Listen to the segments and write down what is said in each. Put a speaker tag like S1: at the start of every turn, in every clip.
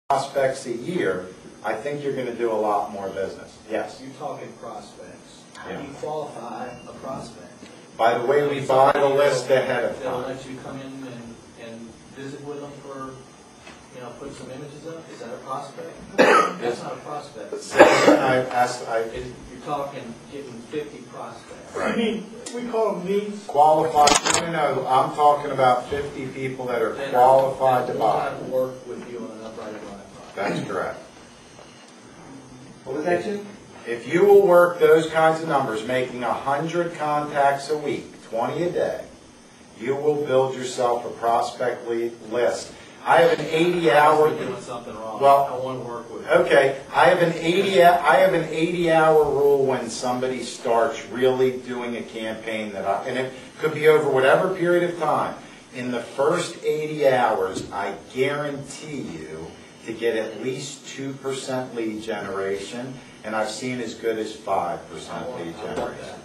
S1: prospects a year, I think you're going to do a lot more business. Yes?
S2: You're talking prospects. How
S1: Yeah.
S2: do you qualify a prospect?
S1: By the way we buy the list ahead of
S2: They'll
S1: time.
S2: let you come in and visit with them for, put some images up? Is that a prospect? That's not a prospect. You're talking getting 50 prospects.
S1: Right.
S3: I mean, we call them leads.
S1: Qualified, no, I'm talking about 50 people that are qualified to buy.
S2: That will work with you on an upright and running product.
S1: That's correct.
S4: What was that, Jim?
S1: If you will work those kinds of numbers, making 100 contacts a week, 20 a day, you will build yourself a prospect list. I have an 80-hour.
S2: You're doing something wrong.
S1: Well,
S2: I want to work with you.
S1: Okay, I have an 80-hour rule when somebody starts really doing a campaign and it could be over whatever period of time. In the first 80 hours, I guarantee you to get at least 2% lead generation, and I've seen as good as 5% lead generation.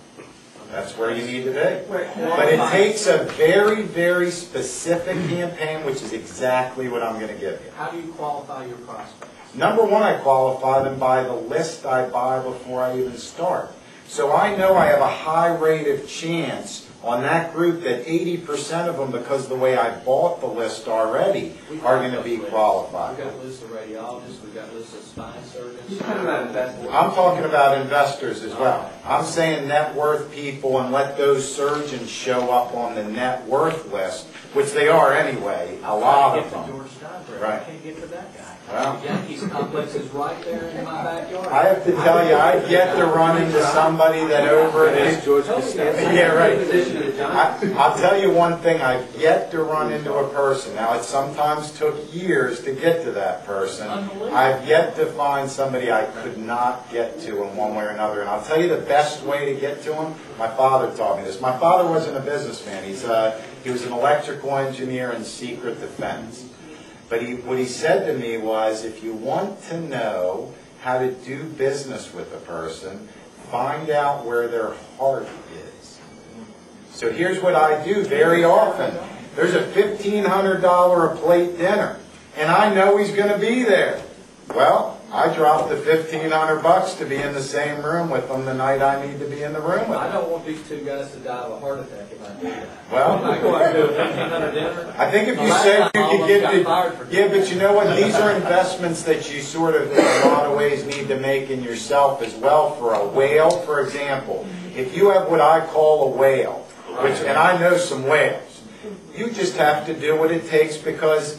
S1: That's where you need to be. But it takes a very, very specific campaign, which is exactly what I'm going to give you.
S2: How do you qualify your prospects?
S1: Number one, I qualify them by the list I buy before I even start. So I know I have a high rate of chance on that group that 80% of them, because the way I bought the list already, are going to be qualified.
S2: We've got lists of radiologists, we've got lists of spine surgeons.
S4: You're talking about investors.
S1: I'm talking about investors as well. I'm saying net worth people, and let those surgeons show up on the net worth list, which they are anyway, a lot of them.
S2: Right. I can't get to that guy.
S1: Well,
S2: The Yankees complex is right there in my backyard.
S1: I have to tell you, I've yet to run into somebody that over at
S4: George Costanza.
S1: Yeah, right. I'll tell you one thing, I've yet to run into a person. Now, it sometimes took years to get to that person. I've yet to find somebody I could not get to in one way or another. And I'll tell you the best way to get to him, my father taught me this. My father wasn't a businessman. He was an electrical engineer in secret defense. But what he said to me was, if you want to know how to do business with a person, find out where their heart is. So here's what I do very often. There's a $1,500 a plate dinner, and I know he's going to be there. Well, I dropped the $1,500 to be in the same room with them the night I need to be in the room with them.
S2: I don't want these two guys to die of a heart attack if I do that.
S1: Well,
S2: I go out and do a $1,500 dinner.
S1: I think if you said you could get the... Yeah, but you know what? These are investments that you sort of, in a lot of ways, need to make in yourself as well. For a whale, for example, if you have what I call a whale, and I know some whales, you just have to do what it takes, because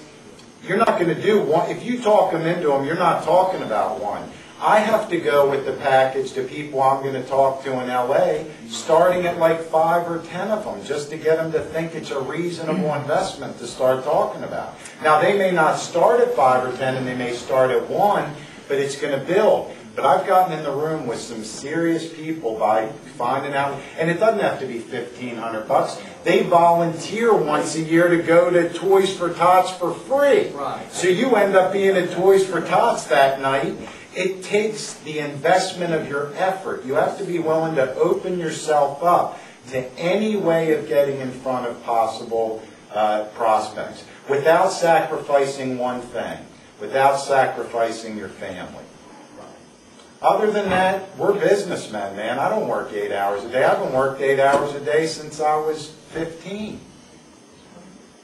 S1: you're not going to do one. If you talk them into them, you're not talking about one. I have to go with the package to people I'm going to talk to in LA, starting at like 5 or 10 of them, just to get them to think it's a reasonable investment to start talking about. Now, they may not start at 5 or 10, and they may start at 1, but it's going to build. But I've gotten in the room with some serious people by finding out, and it doesn't have to be $1,500. They volunteer once a year to go to Toys for Tots for free.
S2: Right.
S1: So you end up being at Toys for Tots that night. It takes the investment of your effort. You have to be willing to open yourself up to any way of getting in front of possible prospects without sacrificing one thing, without sacrificing your family. Other than that, we're businessmen, man. I don't work 8 hours a day. I haven't worked 8 hours a day since I was 15.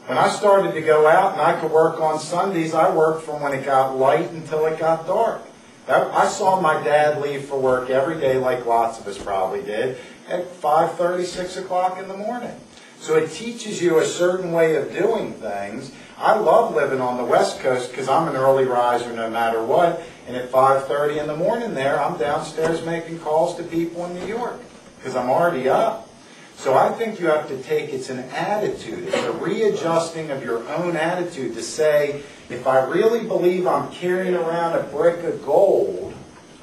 S1: When I started to go out and I could work on Sundays, I worked from when it got light until it got dark. I saw my dad leave for work every day, like lots of us probably did, at 5:30, 6 o'clock in the morning. So it teaches you a certain way of doing things. I love living on the West Coast because I'm an early riser no matter what. And at 5:30 in the morning there, I'm downstairs making calls to people in New York because I'm already up. So I think you have to take, it's an attitude. It's a readjusting of your own attitude to say, if I really believe I'm carrying around a brick of gold,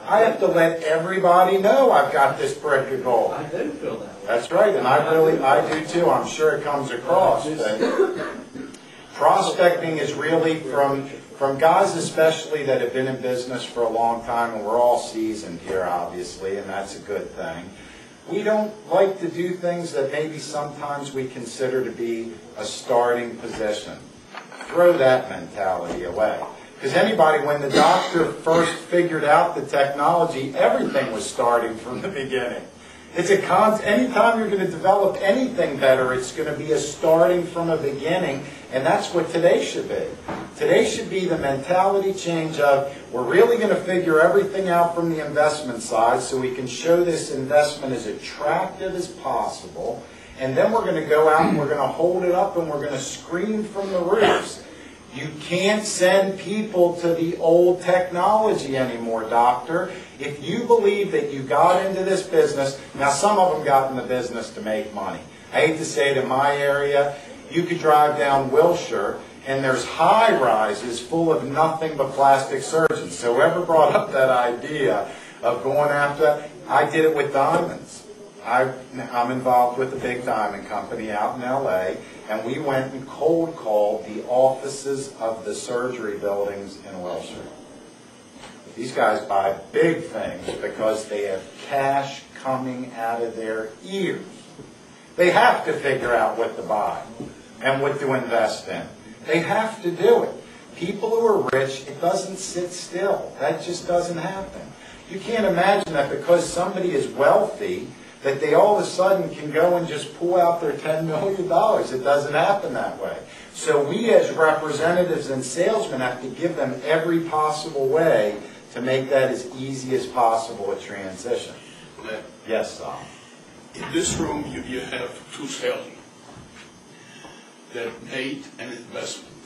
S1: I have to let everybody know I've got this brick of gold.
S2: I do feel that way.
S1: That's right, and I do too. I'm sure it comes across. Prospecting is really from guys especially that have been in business for a long time, and we're all seasoned here, obviously, and that's a good thing. We don't like to do things that maybe sometimes we consider to be a starting position. Throw that mentality away. Because anybody, when the doctor first figured out the technology, everything was starting from the beginning. It's a anytime you're going to develop anything better, it's going to be a starting from a beginning, and that's what today should be. Today should be the mentality change of, we're really going to figure everything out from the investment side so we can show this investment as attractive as possible, and then we're going to go out and we're going to hold it up and we're going to scream from the roofs. You can't send people to the old technology anymore, doctor. If you believe that you got into this business, now some of them got in the business to make money. I hate to say it, in my area, you could drive down Wilshire and there's high rises full of nothing but plastic surgeons. So whoever brought up that idea of going after, I did it with diamonds. I'm involved with a big diamond company out in LA, and we went and cold called the offices of the surgery buildings in Wilshire. These guys buy big things because they have cash coming out of their ears. They have to figure out what to buy and what to invest in. They have to do it. People who are rich, it doesn't sit still. That just doesn't happen. You can't imagine that because somebody is wealthy, that they all of a sudden can go and just pull out their $10 million. It doesn't happen that way. So we as representatives and salesmen have to give them every possible way to make that as easy as possible a transition. Yes, Sal.
S5: In this room, you have two salesmen that made an investment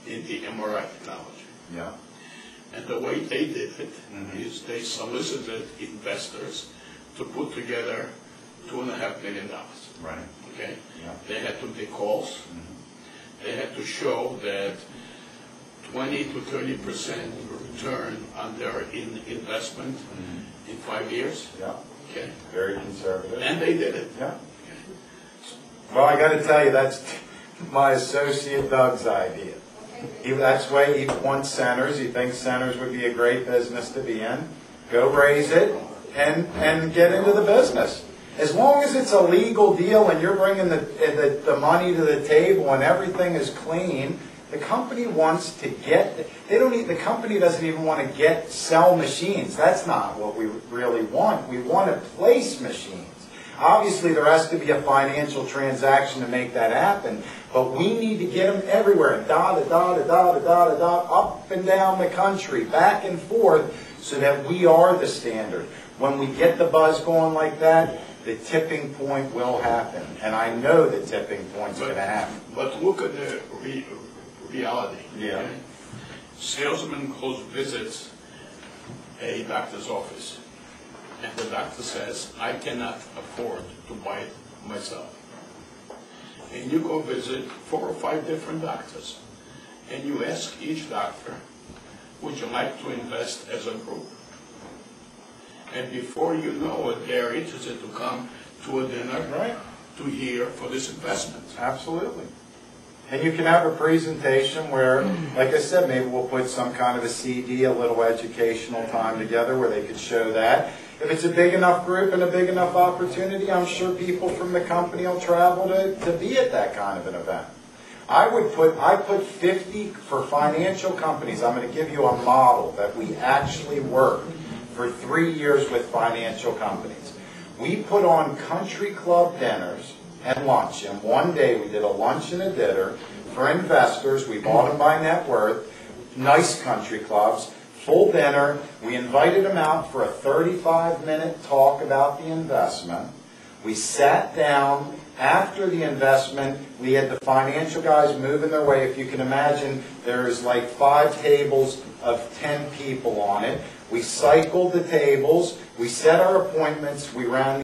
S5: in the MRI technology.
S1: Yeah.
S5: And the way they did it is they solicited investors to put together $2.5 million.
S1: Right.
S5: Okay.
S1: Yeah.
S5: They had to make calls. They had to show that 20 to 30% return on their investment in 5 years.
S1: Yeah.
S5: Okay.
S1: Very conservative.
S5: And they did it.
S1: Yeah.
S5: Okay.
S1: Well, I got to tell you, that's my associate Doug's idea. That's why he wants centers. He thinks centers would be a great business to be in. Go raise it and get into the business. As long as it's a legal deal and you're bringing the money to the table and everything is clean, the company wants to get. The company doesn't even want to sell machines. That's not what we really want. We want to place machines. Obviously, there has to be a financial transaction to make that happen, but we need to get them everywhere, up and down the country, back and forth, so that we are the standard. When we get the buzz going like that, the tipping point will happen, and I know the tipping point's going to happen.
S5: But look at the reality.
S1: Yeah.
S5: Okay? Salesman goes visits a doctor's office, and the doctor says, I cannot afford to buy it myself. And you go visit 4 or 5 different doctors, and you ask each doctor, would you like to invest as a group? And before you know it, they're interested to come to a dinner to hear for this investment.
S1: Absolutely. And you can have a presentation where, like I said, maybe we'll put some kind of a CD, a little educational time together where they could show that. If it's a big enough group and a big enough opportunity, I'm sure people from the company will travel to be at that kind of an event. I put 50 for financial companies. I'm going to give you a model that we actually worked for 3 years with financial companies. We put on country club dinners and lunch. And one day we did a lunch and a dinner for investors. We bought them by net worth, nice country clubs, full dinner. We invited them out for a 35-minute talk about the investment. We sat down. After the investment, we had the financial guys moving their way. If you can imagine, there's like 5 tables of 10 people on it. We cycled the tables. We set our appointments. We ran